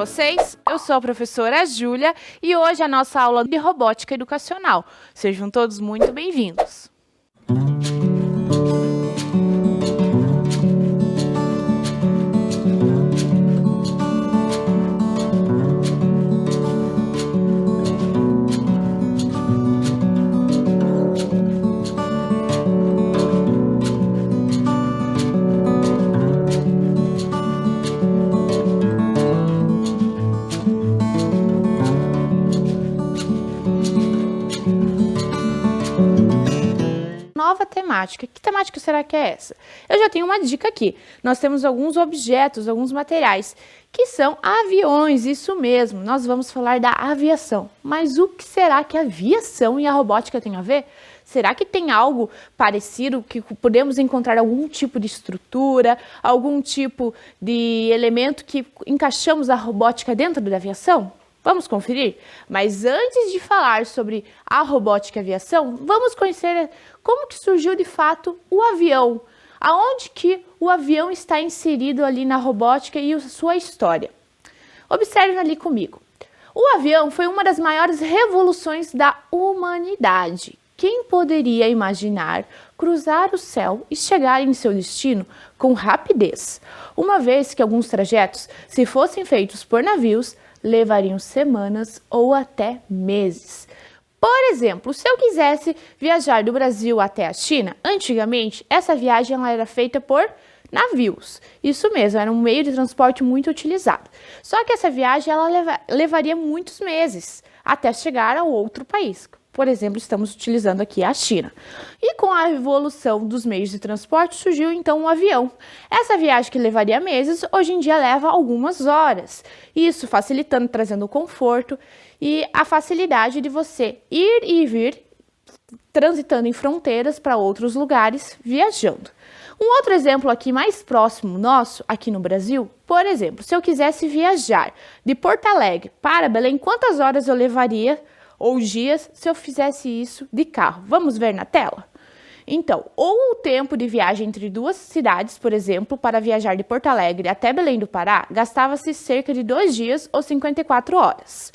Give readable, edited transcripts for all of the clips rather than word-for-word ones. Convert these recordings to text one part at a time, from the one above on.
vocês? Eu sou a professora Júlia e hoje é a nossa aula de robótica educacional. Sejam todos muito bem-vindos. Nova temática. Que temática será que é essa? Eu já tenho uma dica aqui. Nós temos alguns objetos, alguns materiais, que são aviões, isso mesmo. Nós vamos falar da aviação. Mas o que será que a aviação e a robótica têm a ver? Será que tem algo parecido, que podemos encontrar algum tipo de estrutura, algum tipo de elemento que encaixamos a robótica dentro da aviação? Vamos conferir? Mas antes de falar sobre a robótica e a aviação, vamos conhecer como que surgiu de fato o avião. Aonde que o avião está inserido ali na robótica e a sua história. Observe ali comigo. O avião foi uma das maiores revoluções da humanidade. Quem poderia imaginar cruzar o céu e chegar em seu destino com rapidez? Uma vez que alguns trajetos, se fossem feitos por navios, levariam semanas ou até meses. Por exemplo, se eu quisesse viajar do Brasil até a China, antigamente essa viagem ela era feita por navios. Isso mesmo, era um meio de transporte muito utilizado. Só que essa viagem ela levaria muitos meses até chegar ao outro país. Por exemplo, estamos utilizando aqui a China. E com a evolução dos meios de transporte, surgiu então um avião. Essa viagem que levaria meses, hoje em dia leva algumas horas. Isso facilitando, trazendo conforto e a facilidade de você ir e vir, transitando em fronteiras para outros lugares, viajando. Um outro exemplo aqui mais próximo nosso, aqui no Brasil, por exemplo, se eu quisesse viajar de Porto Alegre para Belém, quantas horas eu levaria ou dias se eu fizesse isso de carro? Vamos ver na tela? Então, ou o tempo de viagem entre duas cidades, por exemplo, para viajar de Porto Alegre até Belém do Pará, gastava-se cerca de 2 dias ou 54 horas.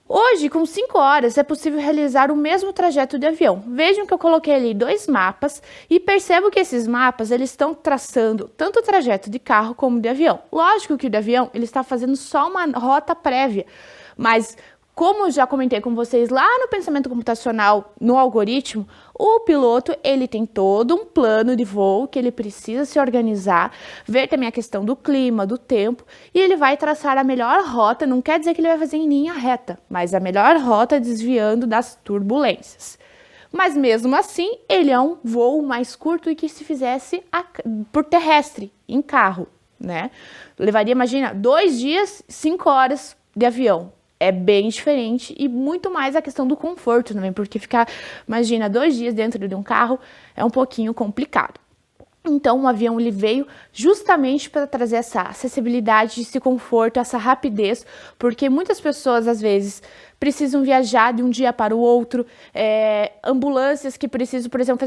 Hoje, com 5 horas, é possível realizar o mesmo trajeto de avião. Vejam que eu coloquei ali 2 mapas e percebo que esses mapas eles estão traçando tanto o trajeto de carro como de avião. Lógico que o de avião ele está fazendo só uma rota prévia, mas como eu já comentei com vocês lá no pensamento computacional, no algoritmo, o piloto ele tem todo um plano de voo que ele precisa se organizar, ver também a questão do clima, do tempo, e ele vai traçar a melhor rota, não quer dizer que ele vai fazer em linha reta, mas a melhor rota desviando das turbulências. Mas mesmo assim, ele é um voo mais curto do que se fizesse por terrestre, em carro, né? Levaria, imagina, 2 dias, 5 horas de avião. É bem diferente e muito mais a questão do conforto também, porque ficar, imagina, 2 dias dentro de um carro é um pouquinho complicado. Então, o avião ele veio justamente para trazer essa acessibilidade, esse conforto, essa rapidez, porque muitas pessoas, às vezes, precisam viajar de um dia para o outro, ambulâncias que precisam, por exemplo,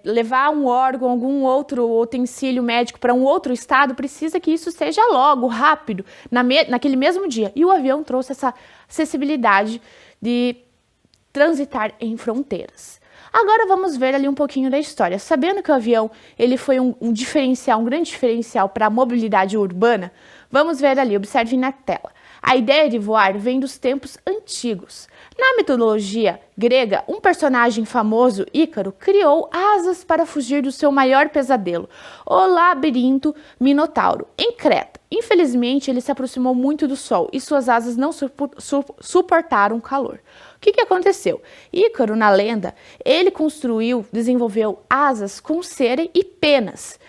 levar um órgão, algum outro utensílio médico para um outro estado, precisa que isso seja logo, rápido, naquele mesmo dia. E o avião trouxe essa acessibilidade de transitar em fronteiras. Agora vamos ver ali um pouquinho da história. Sabendo que o avião ele foi um diferencial, um grande diferencial para a mobilidade urbana, vamos ver ali, observe na tela. A ideia de voar vem dos tempos antigos. Na mitologia grega, um personagem famoso, Ícaro, criou asas para fugir do seu maior pesadelo, o labirinto Minotauro, em Creta. Infelizmente, ele se aproximou muito do sol e suas asas não suportaram o calor. O que aconteceu? Ícaro, na lenda, ele desenvolveu asas com cera e penas.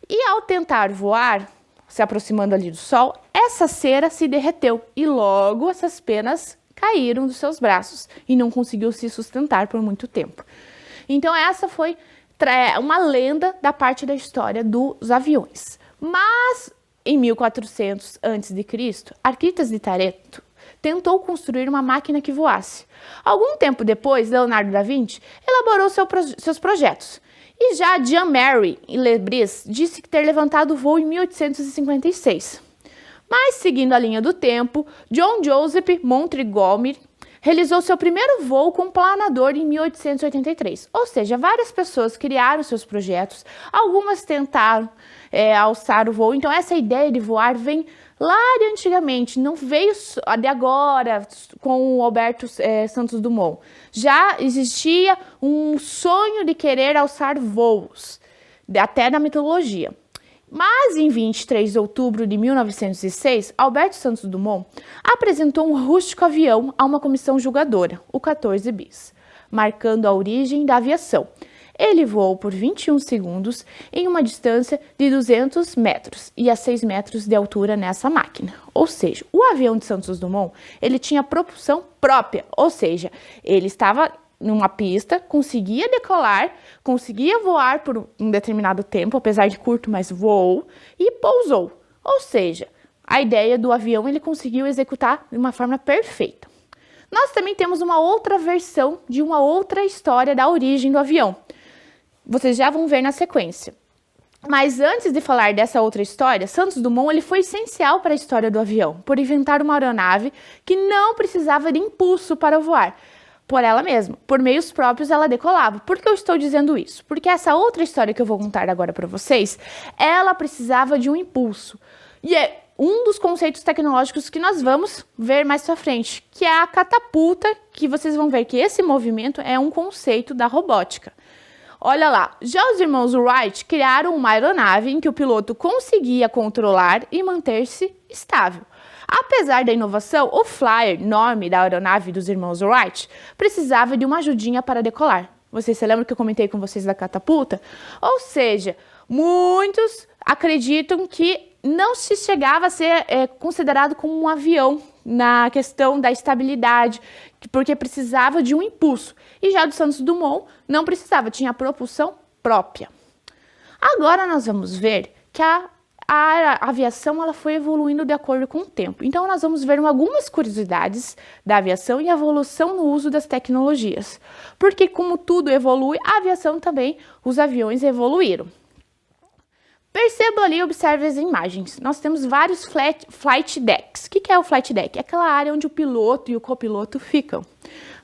E ao tentar voar, se aproximando ali do sol, essa cera se derreteu e logo essas penas caíram dos seus braços e não conseguiu se sustentar por muito tempo. Então essa foi uma lenda da parte da história dos aviões. Mas em 1400 a.C., Arquitas de Tareto tentou construir uma máquina que voasse. Algum tempo depois, Leonardo da Vinci elaborou seus projetos. E já Jean-Marie Lebris disse que ter levantado o voo em 1856. Mas, seguindo a linha do tempo, John Joseph Montgomery realizou seu primeiro voo com planador em 1883. Ou seja, várias pessoas criaram seus projetos, algumas tentaram alçar o voo. Então, essa ideia de voar vem lá de antigamente, não veio de agora com o Alberto Santos Dumont. Já existia um sonho de querer alçar voos, até na mitologia. Mas, em 23 de outubro de 1906, Alberto Santos Dumont apresentou um rústico avião a uma comissão julgadora, o 14 bis, marcando a origem da aviação. Ele voou por 21 segundos em uma distância de 200 metros e a 6 metros de altura nessa máquina. Ou seja, o avião de Santos Dumont, ele tinha propulsão própria, ou seja, ele estava numa pista, conseguia decolar, conseguia voar por um determinado tempo, apesar de curto, mas voou e pousou. Ou seja, a ideia do avião ele conseguiu executar de uma forma perfeita. Nós também temos uma outra versão de uma outra história da origem do avião. Vocês já vão ver na sequência. Mas antes de falar dessa outra história, Santos Dumont ele foi essencial para a história do avião, por inventar uma aeronave que não precisava de impulso para voar. Por ela mesma, por meios próprios ela decolava. Por que eu estou dizendo isso? Porque essa outra história que eu vou contar agora para vocês, ela precisava de um impulso. E é um dos conceitos tecnológicos que nós vamos ver mais pra frente, que é a catapulta, que vocês vão ver que esse movimento é um conceito da robótica. Olha lá, já os irmãos Wright criaram uma aeronave em que o piloto conseguia controlar e manter-se estável. Apesar da inovação, o flyer, nome da aeronave dos irmãos Wright, precisava de uma ajudinha para decolar. Vocês se lembram que eu comentei com vocês da catapulta? Ou seja, muitos acreditam que não se chegava a ser considerado como um avião na questão da estabilidade, porque precisava de um impulso. E já do Santos Dumont não precisava, tinha propulsão própria. Agora nós vamos ver que a aviação ela foi evoluindo de acordo com o tempo. Então, nós vamos ver algumas curiosidades da aviação e a evolução no uso das tecnologias. Porque, como tudo evolui, a aviação também, os aviões evoluíram. Perceba ali e observe as imagens. Nós temos vários flight decks. O que é o flight deck? É aquela área onde o piloto e o copiloto ficam.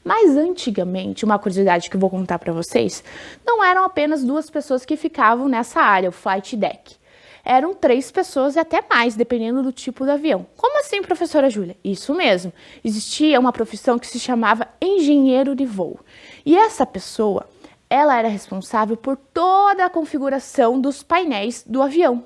Mas antigamente, uma curiosidade que eu vou contar para vocês, não eram apenas duas pessoas que ficavam nessa área, o flight deck. Eram 3 pessoas e até mais, dependendo do tipo do avião. Como assim, professora Júlia? Isso mesmo. Existia uma profissão que se chamava engenheiro de voo. E essa pessoa, ela era responsável por toda a configuração dos painéis do avião.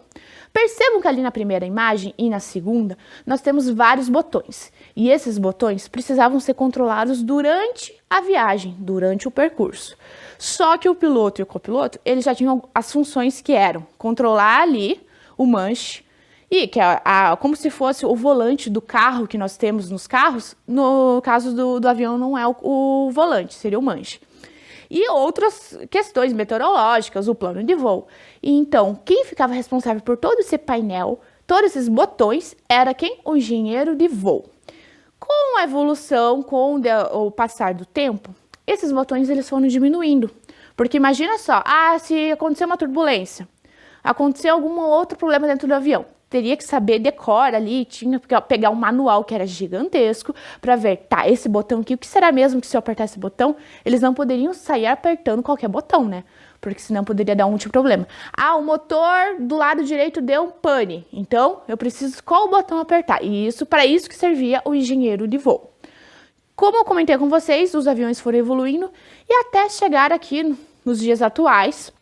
Percebam que ali na primeira imagem e na segunda, nós temos vários botões. E esses botões precisavam ser controlados durante a viagem, durante o percurso. Só que o piloto e o copiloto, eles já tinham as funções que eram controlar ali o manche, e que é como se fosse o volante do carro que nós temos nos carros. No caso do avião não é o volante, seria o manche. E outras questões meteorológicas, o plano de voo. E então, quem ficava responsável por todo esse painel, todos esses botões, era quem? O engenheiro de voo. Com a evolução, com o passar do tempo, esses botões eles foram diminuindo. Porque imagina só, se acontecer uma turbulência, aconteceu algum outro problema dentro do avião, teria que saber decor ali, tinha que pegar um manual que era gigantesco para ver, tá, esse botão aqui, o que será mesmo que se eu apertar esse botão, eles não poderiam sair apertando qualquer botão, né? Porque senão poderia dar um tipo de problema. O motor do lado direito deu um pane, então eu preciso qual botão apertar? E para isso que servia o engenheiro de voo. Como eu comentei com vocês, os aviões foram evoluindo e até chegar aqui nos dias atuais,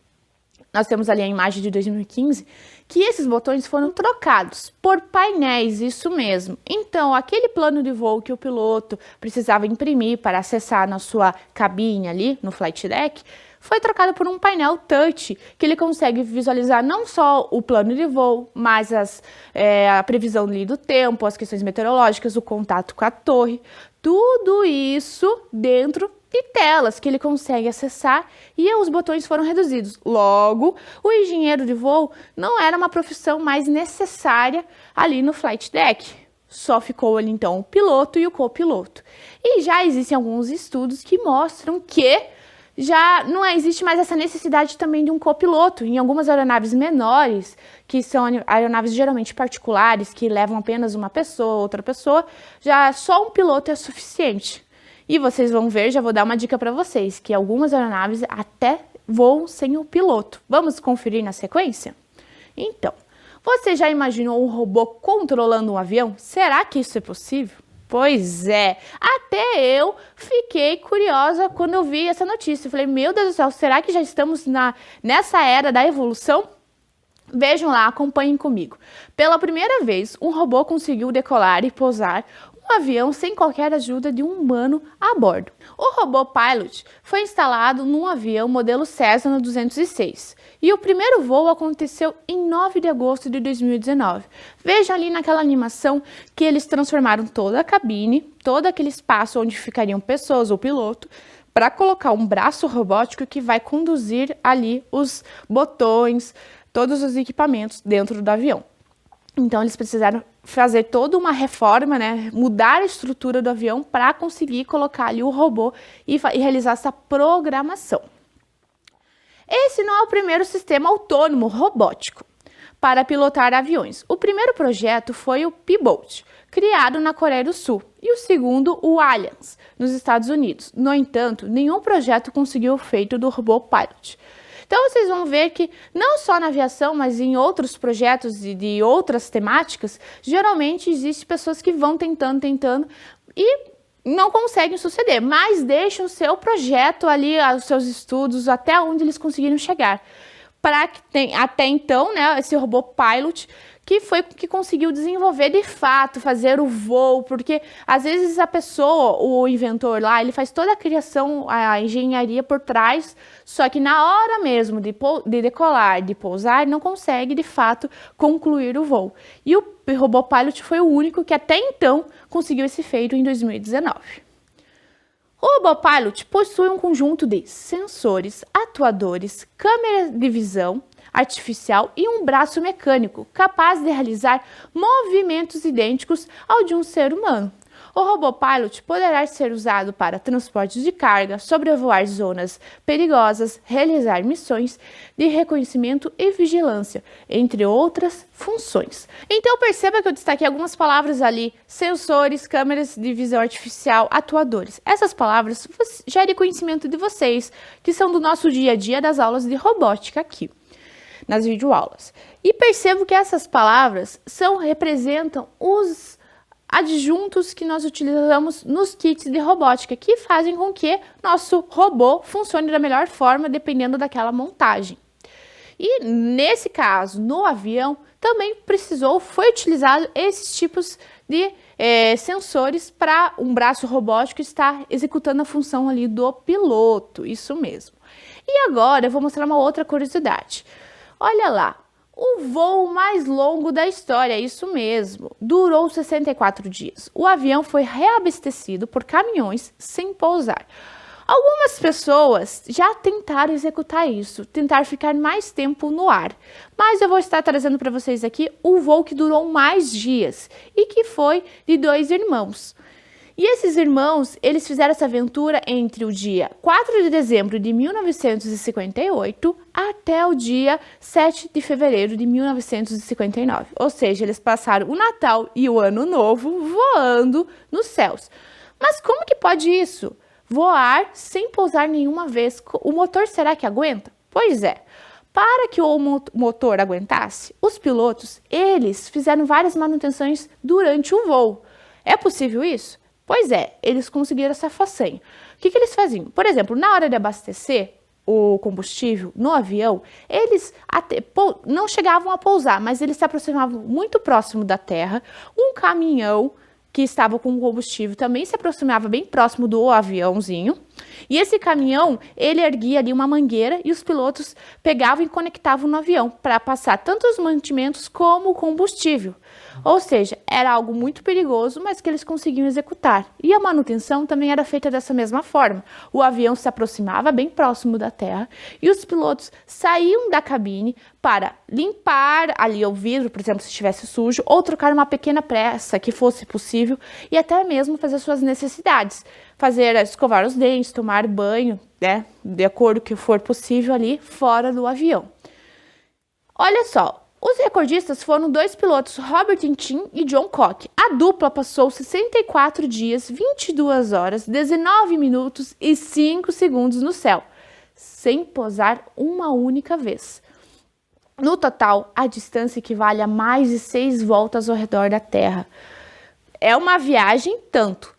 nós temos ali a imagem de 2015, que esses botões foram trocados por painéis, isso mesmo. Então, aquele plano de voo que o piloto precisava imprimir para acessar na sua cabine ali, no flight deck, foi trocado por um painel touch, que ele consegue visualizar não só o plano de voo, mas a previsão ali do tempo, as questões meteorológicas, o contato com a torre, tudo isso dentro de telas que ele consegue acessar, e os botões foram reduzidos. Logo, o engenheiro de voo não era uma profissão mais necessária ali no flight deck. Só ficou ali então o piloto e o copiloto. E já existem alguns estudos que mostram que já não existe mais essa necessidade também de um copiloto. Em algumas aeronaves menores, que são aeronaves geralmente particulares, que levam apenas uma pessoa, outra pessoa, já só um piloto é suficiente. E vocês vão ver, já vou dar uma dica para vocês, que algumas aeronaves até voam sem o piloto. Vamos conferir na sequência? Então, você já imaginou um robô controlando um avião? Será que isso é possível? Pois é, até eu fiquei curiosa quando eu vi essa notícia. Eu falei, meu Deus do céu, será que já estamos nessa era da evolução? Vejam lá, acompanhem comigo. Pela primeira vez, um robô conseguiu decolar e pousar um avião sem qualquer ajuda de um humano a bordo. O robô Pilot foi instalado num avião modelo Cessna 206 e o primeiro voo aconteceu em 9 de agosto de 2019. Veja ali naquela animação que eles transformaram toda a cabine, todo aquele espaço onde ficariam pessoas ou piloto, para colocar um braço robótico que vai conduzir ali os botões, todos os equipamentos dentro do avião. Então, eles precisaram fazer toda uma reforma, né? Mudar a estrutura do avião para conseguir colocar ali o robô e realizar essa programação. Esse não é o primeiro sistema autônomo robótico para pilotar aviões. O primeiro projeto foi o P-Boat, criado na Coreia do Sul, e o segundo, o Alliance, nos Estados Unidos. No entanto, nenhum projeto conseguiu o feito do robô Pilot. Então, vocês vão ver que não só na aviação, mas em outros projetos de outras temáticas, geralmente existem pessoas que vão tentando e não conseguem suceder, mas deixam o seu projeto ali, os seus estudos, até onde eles conseguiram chegar. Para que até então, né, esse robô Pilot, que foi que conseguiu desenvolver de fato, fazer o voo, porque às vezes a pessoa, o inventor lá, ele faz toda a criação, a engenharia por trás, só que na hora mesmo de decolar, de pousar, não consegue de fato concluir o voo. E o robô Pilot foi o único que até então conseguiu esse feito em 2019. O robô Pilot possui um conjunto de sensores, atuadores, câmeras de visão artificial e um braço mecânico capaz de realizar movimentos idênticos ao de um ser humano. O robô Pilot poderá ser usado para transporte de carga, sobrevoar zonas perigosas, realizar missões de reconhecimento e vigilância, entre outras funções. Então perceba que eu destaquei algumas palavras ali: sensores, câmeras de visão artificial, atuadores. Essas palavras já é de conhecimento de vocês, que são do nosso dia a dia das aulas de robótica aqui nas videoaulas. E percebo que essas palavras representam os adjuntos que nós utilizamos nos kits de robótica, que fazem com que nosso robô funcione da melhor forma, dependendo daquela montagem. E nesse caso, no avião, também foi utilizado esses tipos de sensores para um braço robótico estar executando a função ali do piloto, isso mesmo. E agora eu vou mostrar uma outra curiosidade. Olha lá, o voo mais longo da história, isso mesmo, durou 64 dias. O avião foi reabastecido por caminhões sem pousar. Algumas pessoas já tentaram executar isso, tentar ficar mais tempo no ar, mas eu vou estar trazendo para vocês aqui o voo que durou mais dias e que foi de 2 irmãos. E esses irmãos, eles fizeram essa aventura entre o dia 4 de dezembro de 1958 até o dia 7 de fevereiro de 1959. Ou seja, eles passaram o Natal e o Ano Novo voando nos céus. Mas como que pode isso? Voar sem pousar nenhuma vez. O motor será que aguenta? Pois é. Para que o motor aguentasse, os pilotos, eles fizeram várias manutenções durante o voo. É possível isso? Pois é, eles conseguiram essa façanha. O que eles faziam? Por exemplo, na hora de abastecer o combustível no avião, eles não chegavam a pousar, mas eles se aproximavam muito próximo da terra. Um caminhão que estava com combustível também se aproximava bem próximo do aviãozinho. E esse caminhão, ele erguia ali uma mangueira e os pilotos pegavam e conectavam no avião para passar tanto os mantimentos como o combustível. Ou seja, era algo muito perigoso, mas que eles conseguiam executar. E a manutenção também era feita dessa mesma forma. O avião se aproximava bem próximo da terra e os pilotos saíam da cabine para limpar ali o vidro, por exemplo, se estivesse sujo, ou trocar uma pequena peça que fosse possível e até mesmo fazer suas necessidades. fazer, escovar os dentes, tomar banho, né, de acordo com o que for possível ali fora do avião. Olha só, os recordistas foram 2 pilotos, Robert Tintin e John Cock. A dupla passou 64 dias, 22 horas, 19 minutos e 5 segundos no céu, sem pousar uma única vez. No total, a distância equivale a mais de 6 voltas ao redor da Terra. É uma viagem tanto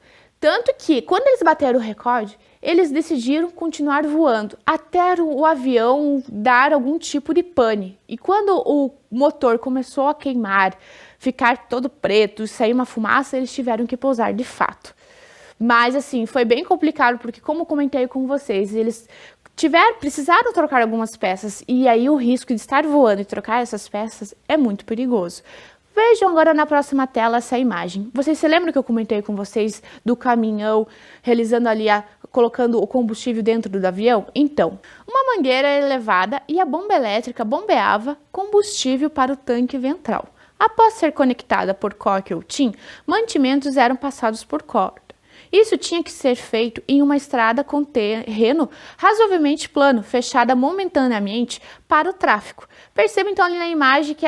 que, quando eles bateram o recorde, eles decidiram continuar voando até o avião dar algum tipo de pane. E quando o motor começou a queimar, ficar todo preto, sair uma fumaça, eles tiveram que pousar de fato. Mas assim, foi bem complicado, porque como comentei com vocês, eles precisaram trocar algumas peças, e aí o risco de estar voando e trocar essas peças é muito perigoso. Vejam agora na próxima tela essa imagem. Vocês se lembram que eu comentei com vocês do caminhão realizando ali, colocando o combustível dentro do avião? Então, uma mangueira era levada e a bomba elétrica bombeava combustível para o tanque ventral. Após ser conectada por Cock ou Tin, mantimentos eram passados por corda. Isso tinha que ser feito em uma estrada com terreno razoavelmente plano, fechada momentaneamente para o tráfego. Perceba então ali na imagem que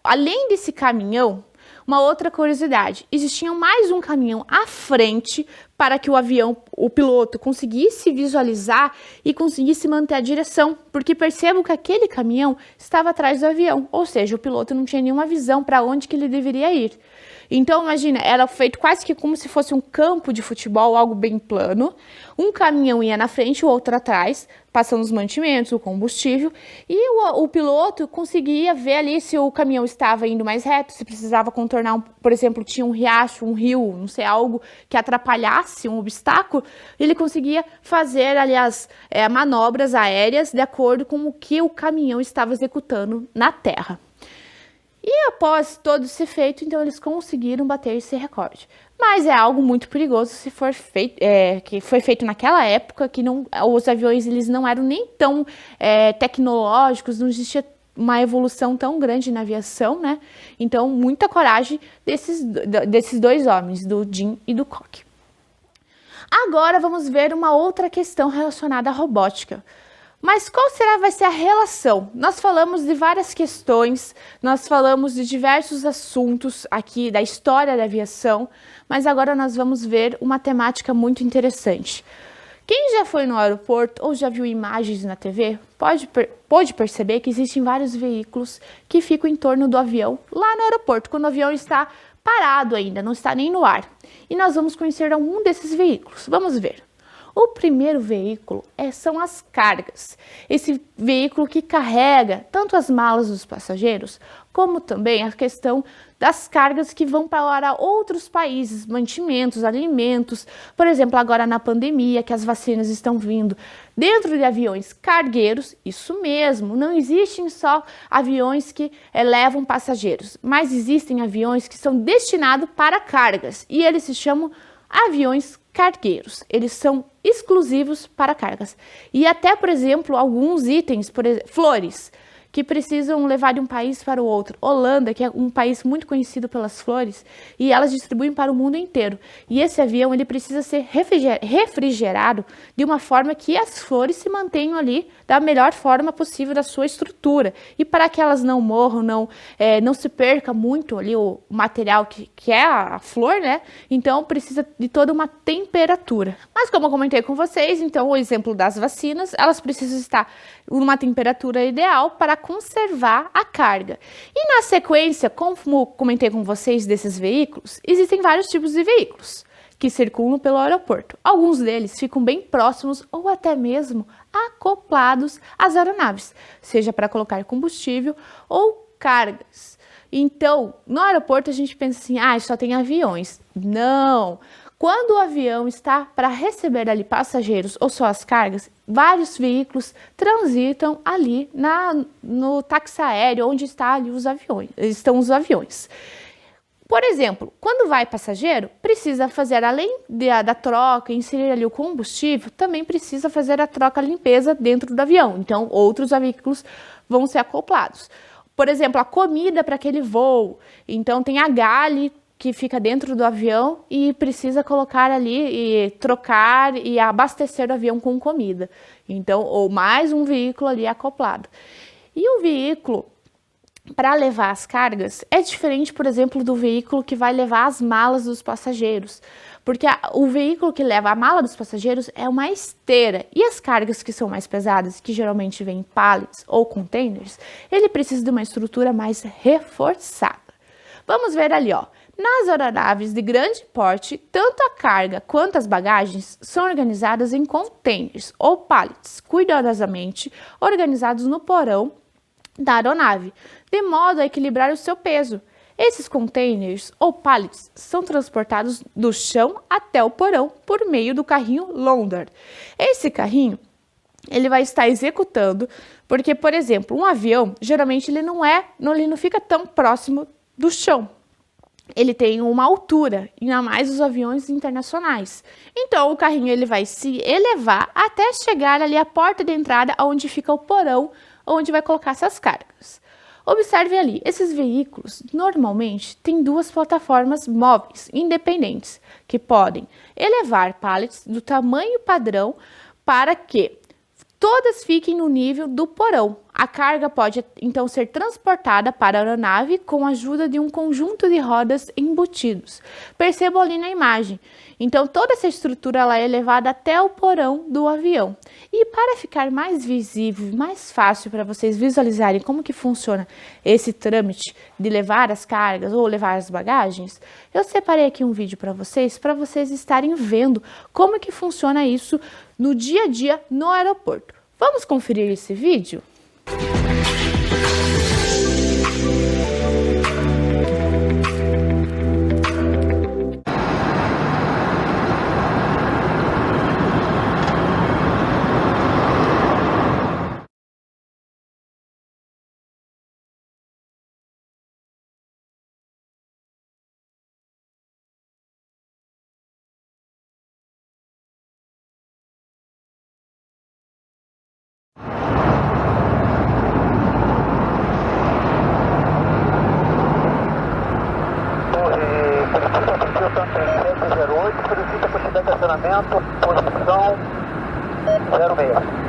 além desse caminhão, uma outra curiosidade, existia mais um caminhão à frente para que o piloto conseguisse visualizar e conseguisse manter a direção, porque percebam que aquele caminhão estava atrás do avião, ou seja, o piloto não tinha nenhuma visão para onde que ele deveria ir. Então, imagina, era feito quase que como se fosse um campo de futebol, algo bem plano. Um caminhão ia na frente, o outro atrás, passando os mantimentos, o combustível. E o piloto conseguia ver ali se o caminhão estava indo mais reto, se precisava contornar, por exemplo, tinha um riacho, um rio, não sei, algo que atrapalhasse, um obstáculo. Ele conseguia fazer, aliás, manobras aéreas de acordo com o que o caminhão estava executando na terra. E após todo ser feito, então eles conseguiram bater esse recorde. Mas é algo muito perigoso se for feito, que foi feito naquela época, que os aviões eles não eram nem tão tecnológicos, não existia uma evolução tão grande na aviação, né? Então, muita coragem desses 2 homens, do Jim e do Cock. Agora vamos ver uma outra questão relacionada à robótica. Mas qual vai ser a relação? Nós falamos de várias questões, nós falamos de diversos assuntos aqui da história da aviação, mas agora nós vamos ver uma temática muito interessante. Quem já foi no aeroporto ou já viu imagens na TV, pode perceber que existem vários veículos que ficam em torno do avião lá no aeroporto, quando o avião está parado ainda, não está nem no ar. E nós vamos conhecer algum desses veículos. Vamos ver. O primeiro veículo são as cargas. Esse veículo que carrega tanto as malas dos passageiros, como também a questão das cargas que vão para outros países, mantimentos, alimentos. Por exemplo, agora na pandemia, que as vacinas estão vindo dentro de aviões cargueiros, isso mesmo, não existem só aviões que levam passageiros, mas existem aviões que são destinados para cargas, e eles se chamam aviões cargueiros, eles são exclusivos para cargas. E até, por exemplo, alguns itens, flores, que precisam levar de um país para o outro. Holanda, que é um país muito conhecido pelas flores, e elas distribuem para o mundo inteiro. E esse avião ele precisa ser refrigerado de uma forma que as flores se mantenham ali da melhor forma possível da sua estrutura. E para que elas não morram, não se perca muito ali o material que é a flor, né? Então precisa de toda uma temperatura. Mas como eu comentei com vocês, então o exemplo das vacinas, elas precisam estar numa temperatura ideal para conservar a carga. E na sequência, como comentei com vocês desses veículos, existem vários tipos de veículos que circulam pelo aeroporto. Alguns deles ficam bem próximos ou até mesmo acoplados às aeronaves, seja para colocar combustível ou cargas. Então, no aeroporto a gente pensa assim, só tem aviões. Não! Quando o avião está para receber ali passageiros ou só as cargas, vários veículos transitam ali no táxi aéreo, onde estão os aviões. Por exemplo, quando vai passageiro, precisa fazer, além da troca, inserir ali o combustível, também precisa fazer a troca, a limpeza dentro do avião. Então, outros veículos vão ser acoplados. Por exemplo, a comida para aquele voo. Então, tem a galley que fica dentro do avião e precisa colocar ali e trocar e abastecer o avião com comida. Então, ou mais um veículo ali acoplado. E o veículo para levar as cargas é diferente, por exemplo, do veículo que vai levar as malas dos passageiros. Porque o veículo que leva a mala dos passageiros é uma esteira. E as cargas que são mais pesadas, que geralmente vêm em pallets ou containers, ele precisa de uma estrutura mais reforçada. Vamos ver ali, ó. Nas aeronaves de grande porte, tanto a carga quanto as bagagens são organizadas em containers ou pallets, cuidadosamente organizados no porão da aeronave, de modo a equilibrar o seu peso. Esses containers ou pallets são transportados do chão até o porão por meio do carrinho loader. Esse carrinho ele vai estar executando, porque, por exemplo, um avião, geralmente ele não fica tão próximo do chão. Ele tem uma altura, ainda mais os aviões internacionais. Então, o carrinho ele vai se elevar até chegar ali à porta de entrada, onde fica o porão, onde vai colocar essas cargas. Observe ali, esses veículos normalmente têm duas plataformas móveis independentes, que podem elevar pallets do tamanho padrão para que todas fiquem no nível do porão. A carga pode, então, ser transportada para a aeronave com a ajuda de um conjunto de rodas embutidos. Percebam ali na imagem. Então, toda essa estrutura ela é levada até o porão do avião. E para ficar mais visível, mais fácil para vocês visualizarem como que funciona esse trâmite de levar as cargas ou levar as bagagens, eu separei aqui um vídeo para vocês estarem vendo como que funciona isso no dia a dia no aeroporto. Vamos conferir esse vídeo? Solicita quantidade de estacionamento, posição 06.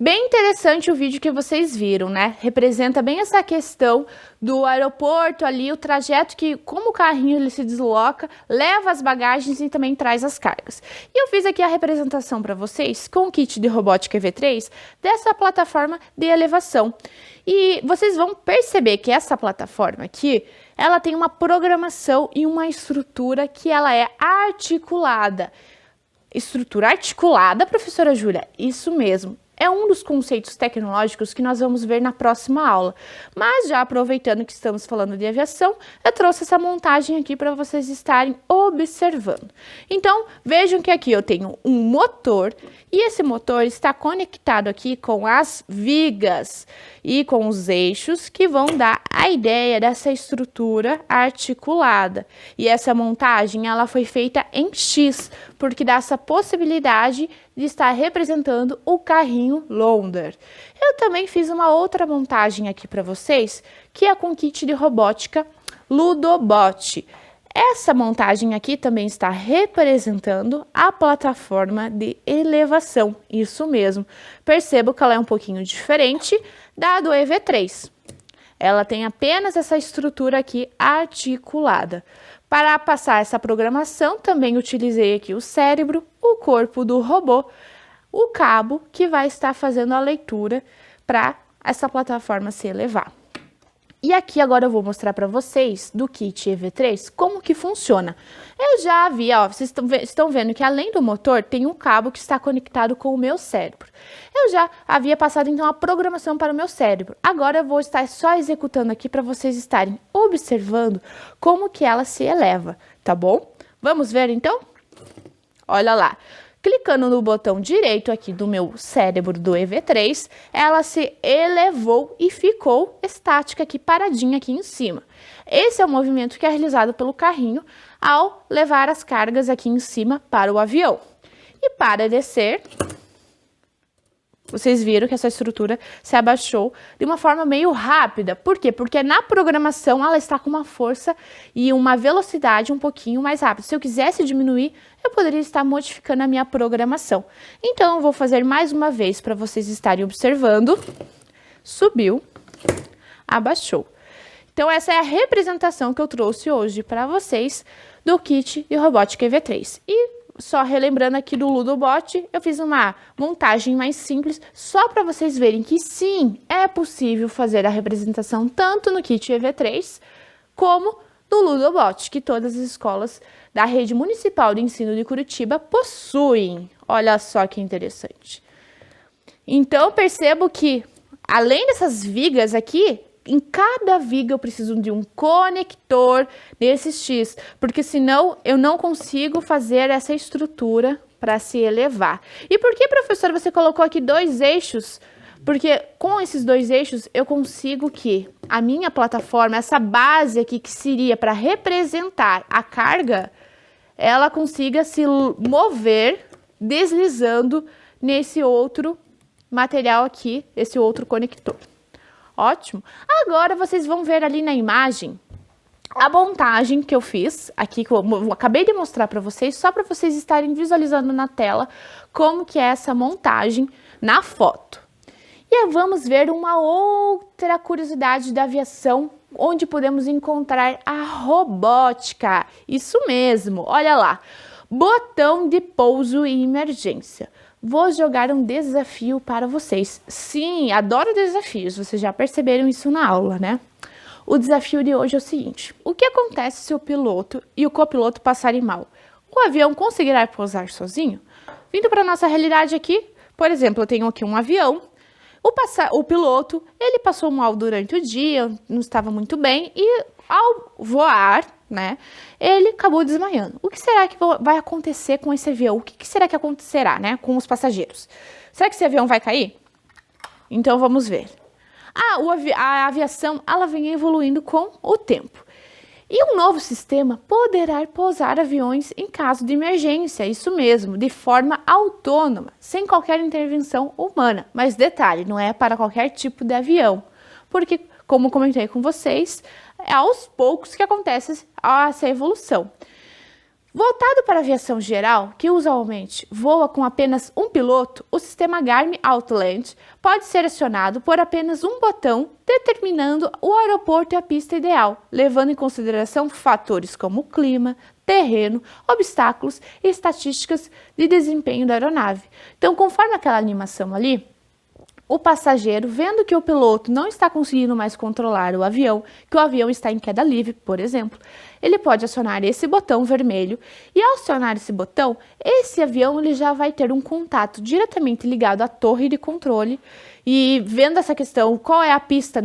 Bem interessante o vídeo que vocês viram, né? Representa bem essa questão do aeroporto ali, o trajeto que, como o carrinho ele se desloca, leva as bagagens e também traz as cargas. E eu fiz aqui a representação para vocês com o kit de robótica EV3 dessa plataforma de elevação. E vocês vão perceber que essa plataforma aqui, ela tem uma programação e uma estrutura que ela é articulada. Estrutura articulada, professora Júlia? Isso mesmo. é um dos conceitos tecnológicos que nós vamos ver na próxima aula. Mas já aproveitando que estamos falando de aviação, eu trouxe essa montagem aqui para vocês estarem observando. Então, vejam que aqui eu tenho um motor e esse motor está conectado aqui com as vigas e com os eixos que vão dar a ideia dessa estrutura articulada. E essa montagem, ela foi feita em X, porque dá essa possibilidade de estar representando o carrinho London. Eu também fiz uma outra montagem aqui para vocês, que é com kit de robótica Ludobot. Essa montagem aqui também está representando a plataforma de elevação, isso mesmo. Percebo que ela é um pouquinho diferente da do EV3. Ela tem apenas essa estrutura aqui articulada. Para passar essa programação, também utilizei aqui o cérebro, o corpo do robô, o cabo que vai estar fazendo a leitura para essa plataforma se elevar. E aqui agora eu vou mostrar para vocês do kit EV3 como que funciona. Eu já havia, ó, vocês estão vendo que além do motor tem um cabo que está conectado com o meu cérebro. Eu já havia passado então a programação para o meu cérebro. Agora eu vou estar só executando aqui para vocês estarem observando como que ela se eleva, tá bom? Vamos ver então? Olha lá. Clicando no botão direito aqui do meu cérebro do EV3, ela se elevou e ficou estática aqui, paradinha aqui em cima. Esse é o movimento que é realizado pelo carrinho ao levar as cargas aqui em cima para o avião. E para descer, vocês viram que essa estrutura se abaixou de uma forma meio rápida. Por quê? Porque na programação ela está com uma força e uma velocidade um pouquinho mais rápida. Se eu quisesse diminuir, eu poderia estar modificando a minha programação. Então, eu vou fazer mais uma vez para vocês estarem observando. Subiu, abaixou. Então, essa é a representação que eu trouxe hoje para vocês do kit de robótica EV3. E só relembrando aqui do Ludobot, eu fiz uma montagem mais simples, só para vocês verem que sim, é possível fazer a representação tanto no kit EV3, como no Ludobot, que todas as escolas da Rede Municipal de Ensino de Curitiba possuem. Olha só que interessante. Então, percebo que, além dessas vigas aqui, em cada viga eu preciso de um conector desse X, porque senão eu não consigo fazer essa estrutura para se elevar. E por que, professora, você colocou aqui 2 eixos? Porque com esses 2 eixos eu consigo que a minha plataforma, essa base aqui que seria para representar a carga, ela consiga se mover deslizando nesse outro material aqui, esse outro conector. Ótimo. Agora vocês vão ver ali na imagem a montagem que eu fiz aqui, que eu acabei de mostrar para vocês, só para vocês estarem visualizando na tela como que é essa montagem na foto. E vamos ver uma outra curiosidade da aviação, onde podemos encontrar a robótica. Isso mesmo, olha lá. Botão de pouso e emergência. Vou jogar um desafio para vocês. Sim, adoro desafios, vocês já perceberam isso na aula, né? O desafio de hoje é o seguinte: o que acontece se o piloto e o copiloto passarem mal? O avião conseguirá pousar sozinho? Vindo para a nossa realidade aqui, por exemplo, eu tenho aqui um avião, o piloto, ele passou mal durante o dia, não estava muito bem, e ao voar, né, ele acabou desmaiando. O que será que vai acontecer com esse avião? O que será que acontecerá, né, com os passageiros? Será que esse avião vai cair? Então vamos ver. A aviação, ela vem evoluindo com o tempo. E um novo sistema poderá pousar aviões em caso de emergência, isso mesmo, de forma autônoma, sem qualquer intervenção humana. Mas detalhe, não é para qualquer tipo de avião, porque, como comentei com vocês, é aos poucos que acontece essa evolução. Voltado para a aviação geral, que usualmente voa com apenas um piloto, o sistema Garmin Outland pode ser acionado por apenas um botão, determinando o aeroporto e a pista ideal, levando em consideração fatores como clima, terreno, obstáculos e estatísticas de desempenho da aeronave. Então, conforme aquela animação ali, o passageiro, vendo que o piloto não está conseguindo mais controlar o avião, que o avião está em queda livre, por exemplo, ele pode acionar esse botão vermelho e ao acionar esse botão, esse avião ele já vai ter um contato diretamente ligado à torre de controle e vendo essa questão, qual é a pista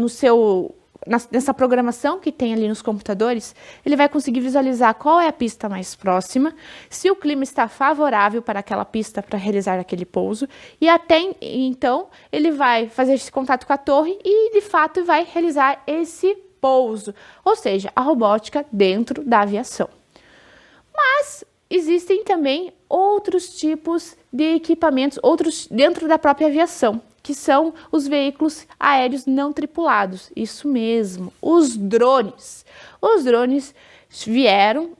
nessa programação que tem ali nos computadores, ele vai conseguir visualizar qual é a pista mais próxima, se o clima está favorável para aquela pista para realizar aquele pouso, e até então ele vai fazer esse contato com a torre e de fato vai realizar esse pouso, ou seja, a robótica dentro da aviação. Mas existem também outros tipos de equipamentos, outros dentro da própria aviação, que são os veículos aéreos não tripulados. Isso mesmo, os drones. Os drones vieram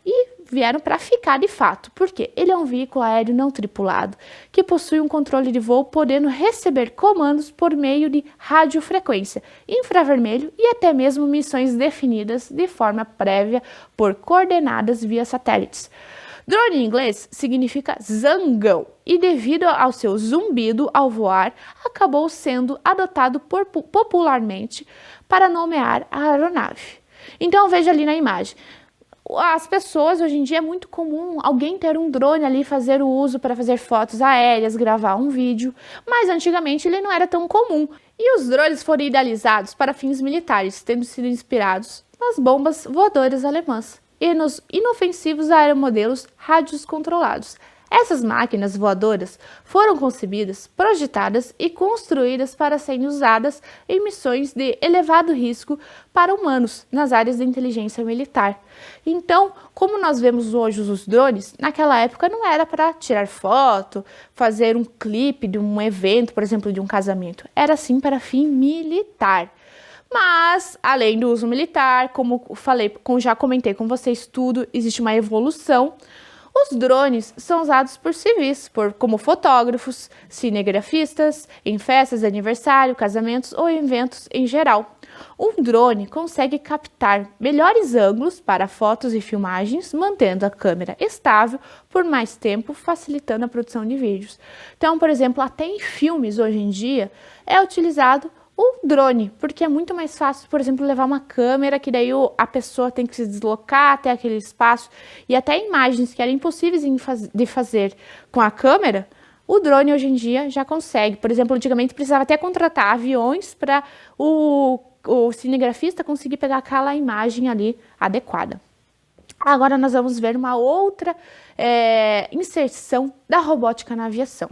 para ficar de fato, porque ele é um veículo aéreo não tripulado que possui um controle de voo podendo receber comandos por meio de radiofrequência, infravermelho e até mesmo missões definidas de forma prévia por coordenadas via satélites. Drone em inglês significa zangão e devido ao seu zumbido ao voar, acabou sendo adotado popularmente para nomear a aeronave. Então veja ali na imagem, as pessoas hoje em dia é muito comum alguém ter um drone ali, fazer o uso para fazer fotos aéreas, gravar um vídeo, mas antigamente ele não era tão comum. E os drones foram idealizados para fins militares, tendo sido inspirados nas bombas voadoras alemãs e nos inofensivos aeromodelos rádios controlados. Essas máquinas voadoras foram concebidas, projetadas e construídas para serem usadas em missões de elevado risco para humanos nas áreas de inteligência militar. Então, como nós vemos hoje os drones, naquela época não era para tirar foto, fazer um clipe de um evento, por exemplo, de um casamento. Era sim para fim militar. Mas, além do uso militar, como já comentei com vocês tudo, existe uma evolução. Os drones são usados por civis, como fotógrafos, cinegrafistas, em festas de aniversário, casamentos ou eventos em geral. Um drone consegue captar melhores ângulos para fotos e filmagens, mantendo a câmera estável por mais tempo, facilitando a produção de vídeos. Então, por exemplo, até em filmes hoje em dia é utilizado o drone, porque é muito mais fácil, por exemplo, levar uma câmera, que daí a pessoa tem que se deslocar até aquele espaço, e até imagens que eram impossíveis de fazer com a câmera, o drone hoje em dia já consegue. Por exemplo, antigamente precisava até contratar aviões para o cinegrafista conseguir pegar aquela imagem ali adequada. Agora nós vamos ver uma outra inserção da robótica na aviação.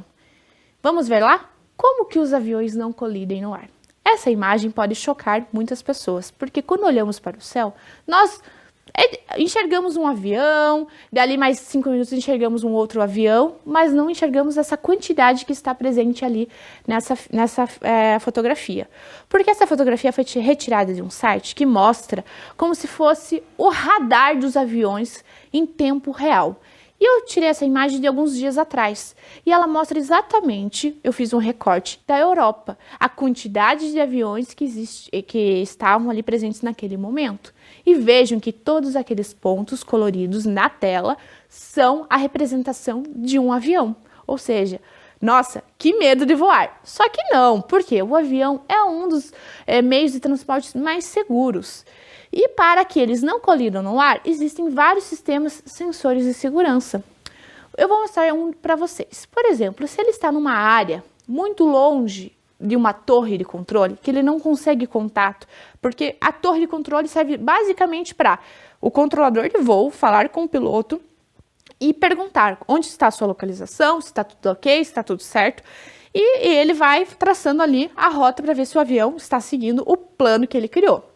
Vamos ver lá? Como que os aviões não colidem no ar? Essa imagem pode chocar muitas pessoas, porque quando olhamos para o céu, nós enxergamos um avião, dali mais 5 minutos enxergamos um outro avião, mas não enxergamos essa quantidade que está presente ali nessa fotografia. Porque essa fotografia foi retirada de um site que mostra como se fosse o radar dos aviões em tempo real. E eu tirei essa imagem de alguns dias atrás, e ela mostra exatamente, eu fiz um recorte da Europa, a quantidade de aviões que estavam ali presentes naquele momento. E vejam que todos aqueles pontos coloridos na tela são a representação de um avião. Ou seja, nossa, que medo de voar. Só que não, porque o avião é um dos meios de transporte mais seguros. E para que eles não colidam no ar, existem vários sistemas sensores de segurança. Eu vou mostrar um para vocês. Por exemplo, se ele está numa área muito longe de uma torre de controle, que ele não consegue contato, porque a torre de controle serve basicamente para o controlador de voo falar com o piloto e perguntar onde está a sua localização, se está tudo ok, se está tudo certo. E ele vai traçando ali a rota para ver se o avião está seguindo o plano que ele criou.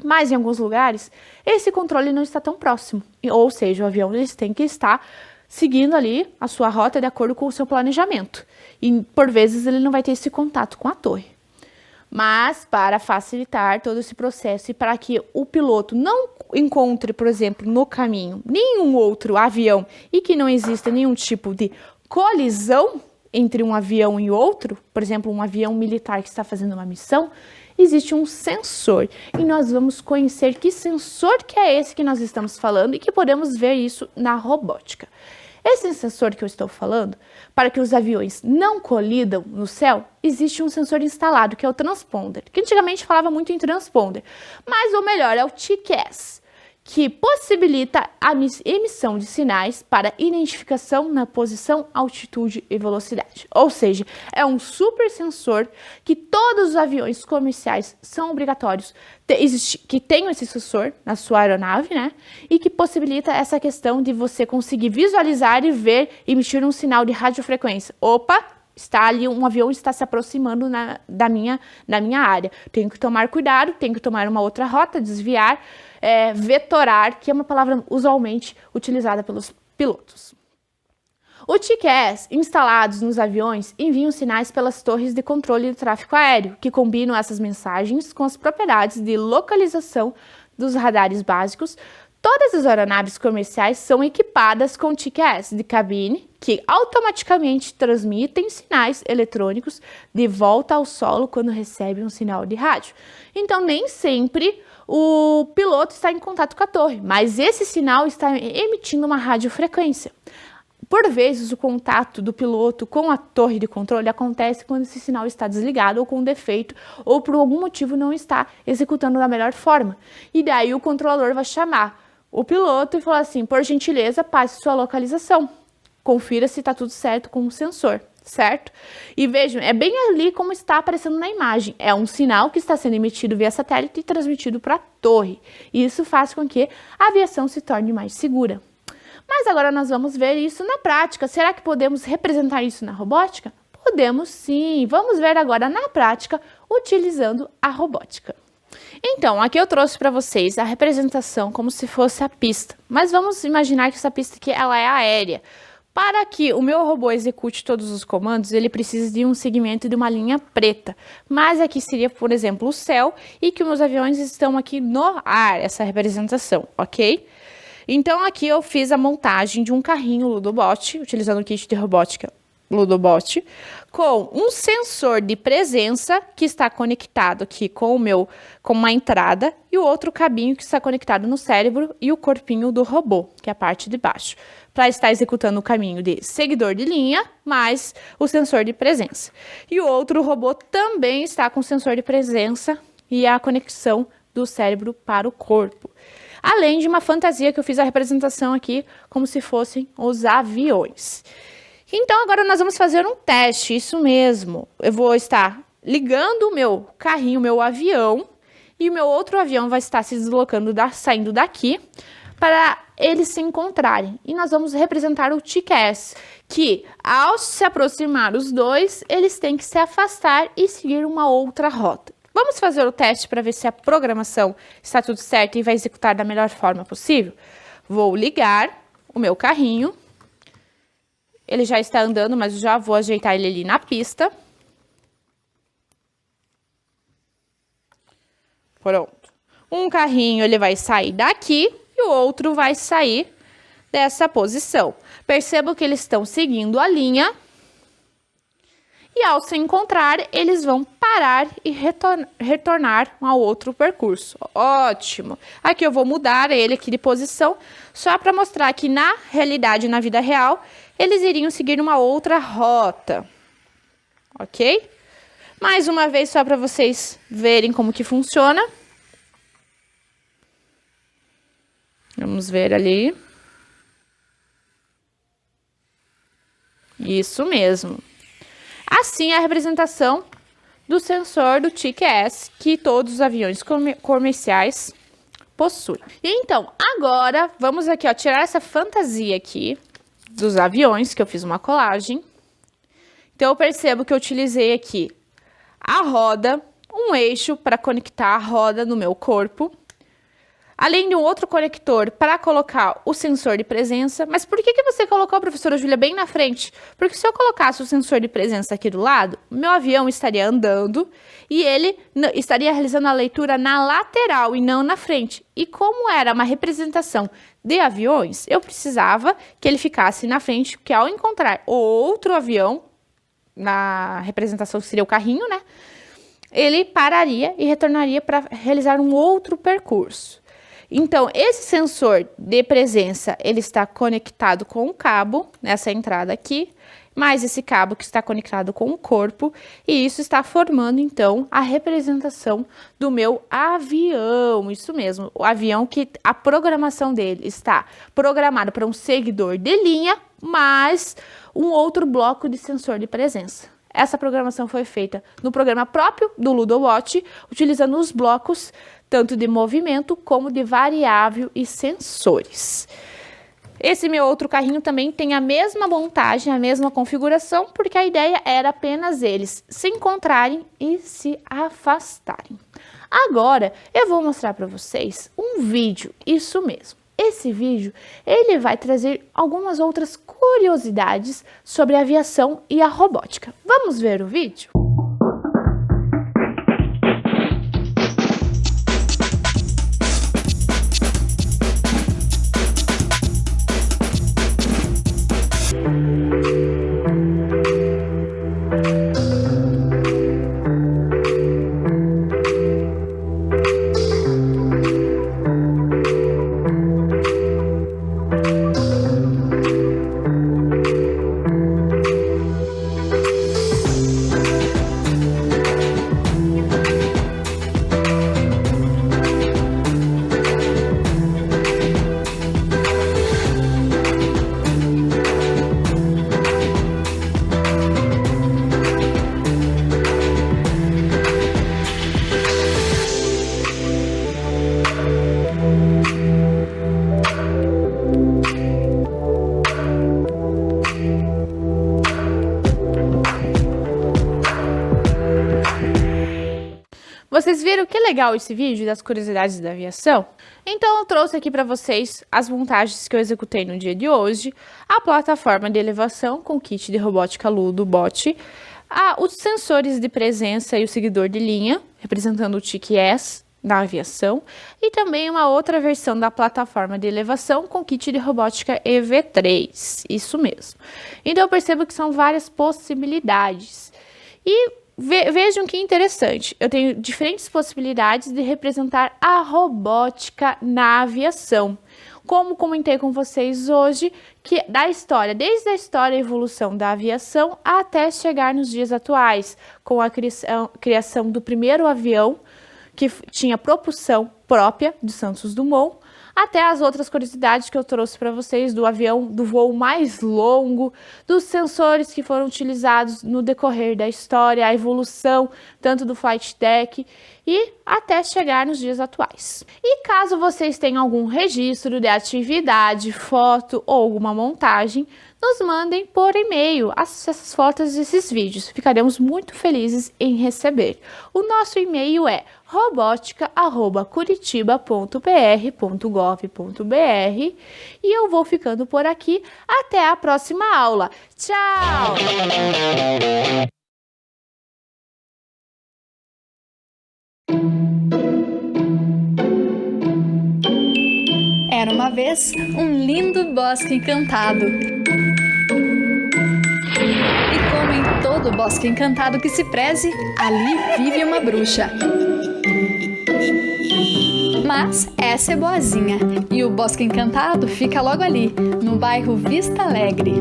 Mas em alguns lugares, esse controle não está tão próximo. Ou seja, o avião tem que estar seguindo ali a sua rota de acordo com o seu planejamento. E por vezes ele não vai ter esse contato com a torre. Mas para facilitar todo esse processo e para que o piloto não encontre, por exemplo, no caminho nenhum outro avião e que não exista nenhum tipo de colisão entre um avião e outro, por exemplo, um avião militar que está fazendo uma missão, existe um sensor e nós vamos conhecer que sensor que é esse que nós estamos falando e que podemos ver isso na robótica. Esse sensor que eu estou falando, para que os aviões não colidam no céu, existe um sensor instalado, que é o transponder, que antigamente falava muito em transponder, mas o melhor é o TCAS, que possibilita a emissão de sinais para identificação na posição, altitude e velocidade. Ou seja, é um super sensor que todos os aviões comerciais são obrigatórios que tenham esse sensor na sua aeronave, né? E que possibilita essa questão de você conseguir visualizar e ver, emitir um sinal de radiofrequência. Opa! Está ali, um avião está se aproximando da minha área. Tenho que tomar cuidado, tenho que tomar uma outra rota, desviar, vetorar, que é uma palavra usualmente utilizada pelos pilotos. O TCAS, instalados nos aviões, enviam sinais pelas torres de controle do tráfego aéreo, que combinam essas mensagens com as propriedades de localização dos radares básicos. Todas as aeronaves comerciais são equipadas com TCAS de cabine, que automaticamente transmitem sinais eletrônicos de volta ao solo quando recebem um sinal de rádio. Então, nem sempre o piloto está em contato com a torre, mas esse sinal está emitindo uma radiofrequência. Por vezes, o contato do piloto com a torre de controle acontece quando esse sinal está desligado ou com defeito, ou por algum motivo não está executando da melhor forma. E daí o controlador vai chamar o piloto e falar assim: por gentileza, passe sua localização. Confira se está tudo certo com o sensor, certo? E vejam, é bem ali como está aparecendo na imagem. É um sinal que está sendo emitido via satélite e transmitido para a torre. E isso faz com que a aviação se torne mais segura. Mas agora nós vamos ver isso na prática. Será que podemos representar isso na robótica? Podemos sim. Vamos ver agora na prática, utilizando a robótica. Então, aqui eu trouxe para vocês a representação como se fosse a pista. Mas vamos imaginar que essa pista aqui ela é aérea. Para que o meu robô execute todos os comandos, ele precisa de um segmento de uma linha preta. Mas aqui seria, por exemplo, o céu e que meus aviões estão aqui no ar, essa representação, ok? Então, aqui eu fiz a montagem de um carrinho Ludobot, utilizando o kit de robótica Ludobot, com um sensor de presença que está conectado aqui com uma entrada e o outro cabinho que está conectado no cérebro e o corpinho do robô, que é a parte de baixo, para estar executando o caminho de seguidor de linha, mais o sensor de presença. E o outro robô também está com sensor de presença e a conexão do cérebro para o corpo. Além de uma fantasia que eu fiz a representação aqui, como se fossem os aviões. Então, agora nós vamos fazer um teste, isso mesmo. Eu vou estar ligando o meu carrinho, o meu avião, e o meu outro avião vai estar se deslocando, saindo daqui, para eles se encontrarem. E nós vamos representar o TCAS, que ao se aproximar os dois, eles têm que se afastar e seguir uma outra rota. Vamos fazer o teste para ver se a programação está tudo certo e vai executar da melhor forma possível? Vou ligar o meu carrinho. Ele já está andando, mas já vou ajeitar ele ali na pista. Pronto. Um carrinho ele vai sair daqui e o outro vai sair dessa posição. Percebo que eles estão seguindo a linha. E ao se encontrar, eles vão parar e retornar ao outro percurso. Ótimo! Aqui eu vou mudar ele aqui de posição, só para mostrar que na realidade, na vida real, eles iriam seguir uma outra rota. Ok? Mais uma vez, só para vocês verem como que funciona. Vamos ver ali. Isso mesmo. Assim é a representação do sensor do TCAS que todos os aviões comerciais possuem. E então, agora vamos aqui, ó, tirar essa fantasia aqui dos aviões, que eu fiz uma colagem. Então, eu percebo que eu utilizei aqui a roda, um eixo para conectar a roda no meu corpo, além de um outro conector para colocar o sensor de presença. Mas por que você colocou, professora Júlia, bem na frente? Porque se eu colocasse o sensor de presença aqui do lado, meu avião estaria andando e ele estaria realizando a leitura na lateral e não na frente. E como era uma representação de aviões, eu precisava que ele ficasse na frente, porque ao encontrar outro avião, na representação que seria o carrinho, né? Ele pararia e retornaria para realizar um outro percurso. Então, esse sensor de presença, ele está conectado com o cabo, nessa entrada aqui, mais esse cabo que está conectado com o corpo, e isso está formando, então, a representação do meu avião. Isso mesmo, o avião que a programação dele está programada para um seguidor de linha, mais um outro bloco de sensor de presença. Essa programação foi feita no programa próprio do LudoWatch, utilizando os blocos tanto de movimento como de variável e sensores. Esse meu outro carrinho também tem a mesma montagem, a mesma configuração, porque a ideia era apenas eles se encontrarem e se afastarem. Agora, eu vou mostrar para vocês um vídeo, isso mesmo. Esse vídeo, ele vai trazer algumas outras curiosidades sobre a aviação e a robótica. Vamos ver o vídeo? Vocês viram que legal esse vídeo das curiosidades da aviação? Então eu trouxe aqui para vocês as montagens que eu executei no dia de hoje, a plataforma de elevação com kit de robótica LudoBot, os sensores de presença e o seguidor de linha, representando o TIC-S da aviação, e também uma outra versão da plataforma de elevação com kit de robótica EV3, isso mesmo. Então eu percebo que são várias possibilidades. E vejam que interessante, eu tenho diferentes possibilidades de representar a robótica na aviação. Como comentei com vocês hoje, que da história, desde a história e evolução da aviação até chegar nos dias atuais, com a criação do primeiro avião que tinha propulsão própria de Santos Dumont, até as outras curiosidades que eu trouxe para vocês do avião do voo mais longo, dos sensores que foram utilizados no decorrer da história, a evolução tanto do flight deck e até chegar nos dias atuais. E caso vocês tenham algum registro de atividade, foto ou alguma montagem, nos mandem por e-mail essas fotos e esses vídeos. Ficaremos muito felizes em receber. O nosso e-mail é robotica@curitiba.br.gov.br e eu vou ficando por aqui. Até a próxima aula. Tchau! Era uma vez um lindo bosque encantado. E como em todo bosque encantado que se preze, ali vive uma bruxa. Mas essa é boazinha, e o Bosque Encantado fica logo ali, no bairro Vista Alegre.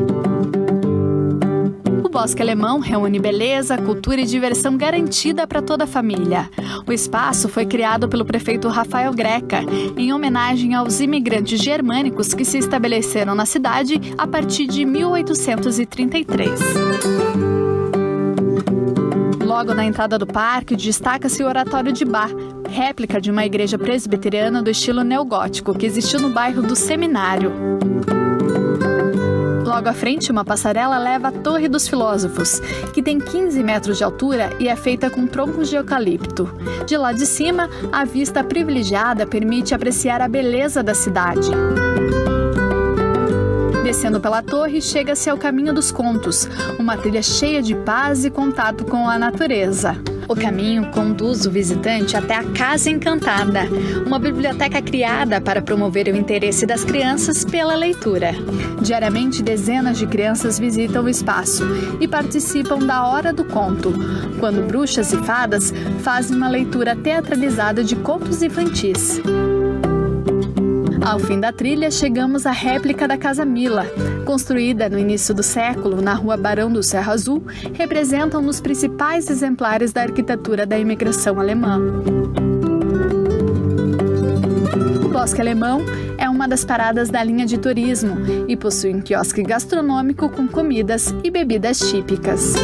O Bosque Alemão reúne beleza, cultura e diversão garantida para toda a família. O espaço foi criado pelo prefeito Rafael Greca, em homenagem aos imigrantes germânicos que se estabeleceram na cidade a partir de 1833. Logo na entrada do parque, destaca-se o Oratório de Bá, réplica de uma igreja presbiteriana do estilo neogótico que existiu no bairro do Seminário. Logo à frente, uma passarela leva à Torre dos Filósofos, que tem 15 metros de altura e é feita com troncos de eucalipto. De lá de cima, a vista privilegiada permite apreciar a beleza da cidade. Descendo pela torre, chega-se ao Caminho dos Contos, uma trilha cheia de paz e contato com a natureza. O caminho conduz o visitante até a Casa Encantada, uma biblioteca criada para promover o interesse das crianças pela leitura. Diariamente, dezenas de crianças visitam o espaço e participam da Hora do Conto, quando bruxas e fadas fazem uma leitura teatralizada de contos infantis. Ao fim da trilha, chegamos à réplica da Casa Mila. Construída no início do século, na rua Barão do Cerro Azul, representa um dos principais exemplares da arquitetura da imigração alemã. O Bosque Alemão é uma das paradas da linha de turismo e possui um quiosque gastronômico com comidas e bebidas típicas.